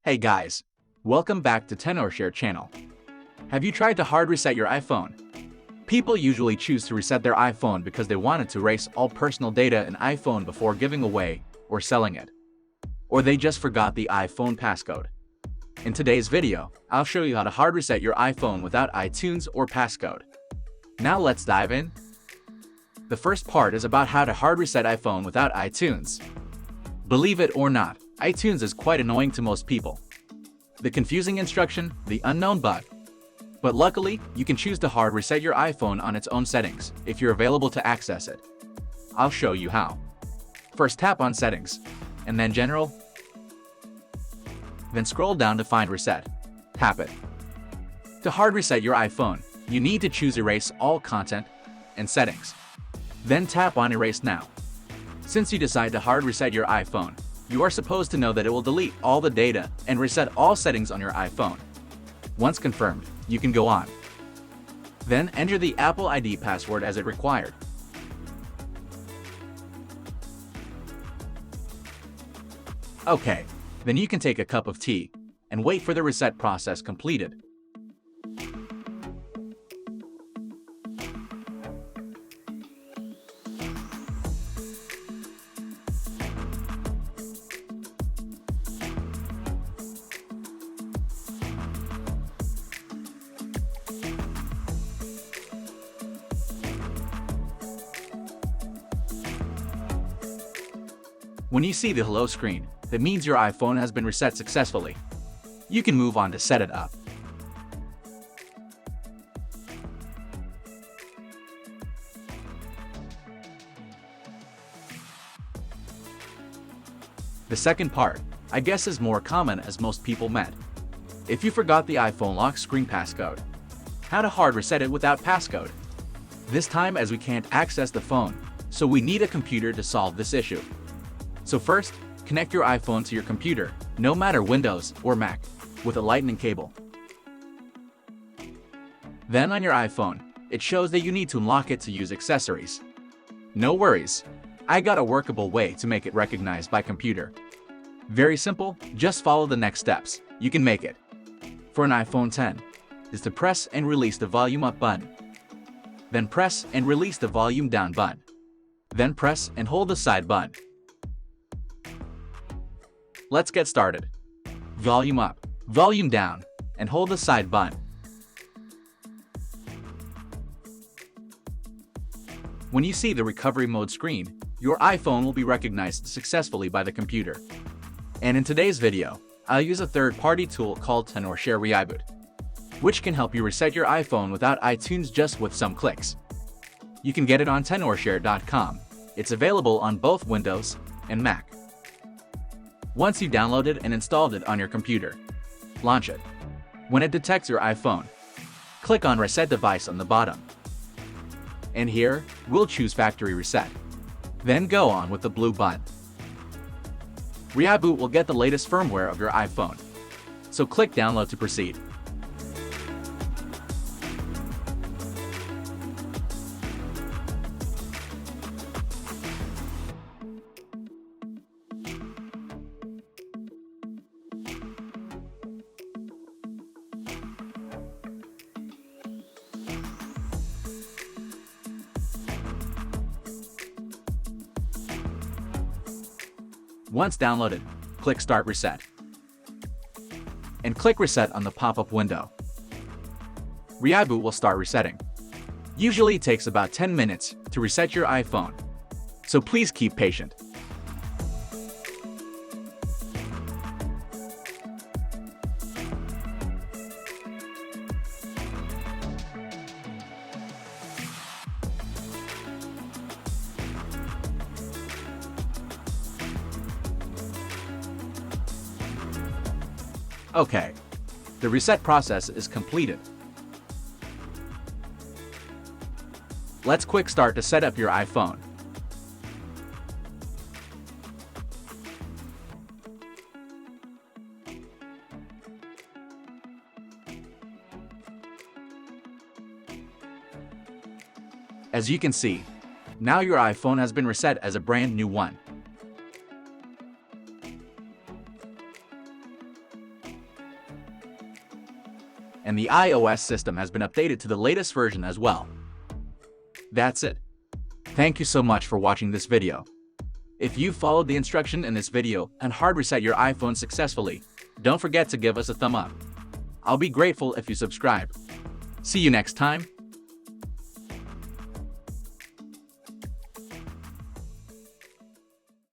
Hey guys, welcome back to TenorShare channel. Have you tried to hard reset your iPhone? People usually choose to reset their iPhone because they wanted to erase all personal data in iPhone before giving away or selling it. Or they just forgot the iPhone passcode. In today's video, I'll show you how to hard reset your iPhone without iTunes or passcode. Now let's dive in. The first part is about how to hard reset iPhone without iTunes. Believe it or not, iTunes is quite annoying to most people. The confusing instruction, the unknown bug. But luckily, you can choose to hard reset your iPhone on its own settings if you're available to access it. I'll show you how. First tap on Settings, and then General. Then scroll down to find Reset. Tap it. To hard reset your iPhone, you need to choose Erase All Content and Settings. Then tap on Erase Now. Since you decide to hard reset your iPhone, you are supposed to know that it will delete all the data and reset all settings on your iPhone. Once confirmed, you can go on. Then enter the Apple ID password as it required. Okay, then you can take a cup of tea and wait for the reset process completed. When you see the hello screen, that means your iPhone has been reset successfully. You can move on to set it up. The second part, I guess, is more common as most people met. If you forgot the iPhone lock screen passcode, how to hard reset it without passcode. This time, as we can't access the phone, so we need a computer to solve this issue. So first, connect your iPhone to your computer, no matter Windows or Mac, with a lightning cable. Then on your iPhone, it shows that you need to unlock it to use accessories. No worries, I got a workable way to make it recognized by computer. Very simple, just follow the next steps, you can make it. For an iPhone 10, is to press and release the volume up button. Then press and release the volume down button. Then press and hold the side button. Let's get started. Volume up, volume down, and hold the side button. When you see the recovery mode screen, your iPhone will be recognized successfully by the computer. And in today's video, I'll use a third-party tool called TenorShare Reboot, which can help you reset your iPhone without iTunes just with some clicks. You can get it on tenorshare.com. It's available on both Windows and Mac. Once you downloaded and installed it on your computer, launch it. When it detects your iPhone, click on Reset Device on the bottom. And here, we'll choose Factory Reset. Then go on with the blue button. Reboot will get the latest firmware of your iPhone. So click Download to proceed. Once downloaded, click Start Reset. And click Reset on the pop-up window. Reboot will start resetting. Usually it takes about 10 minutes to reset your iPhone, so please keep patient. Okay, the reset process is completed. Let's quick start to set up your iPhone. As you can see, now your iPhone has been reset as a brand new one. and the iOS system has been updated to the latest version as well. That's it. Thank you so much for watching this video. If you followed the instruction in this video and hard reset your iPhone successfully, don't forget to give us a thumb up. I'll be grateful if you subscribe. See you next time.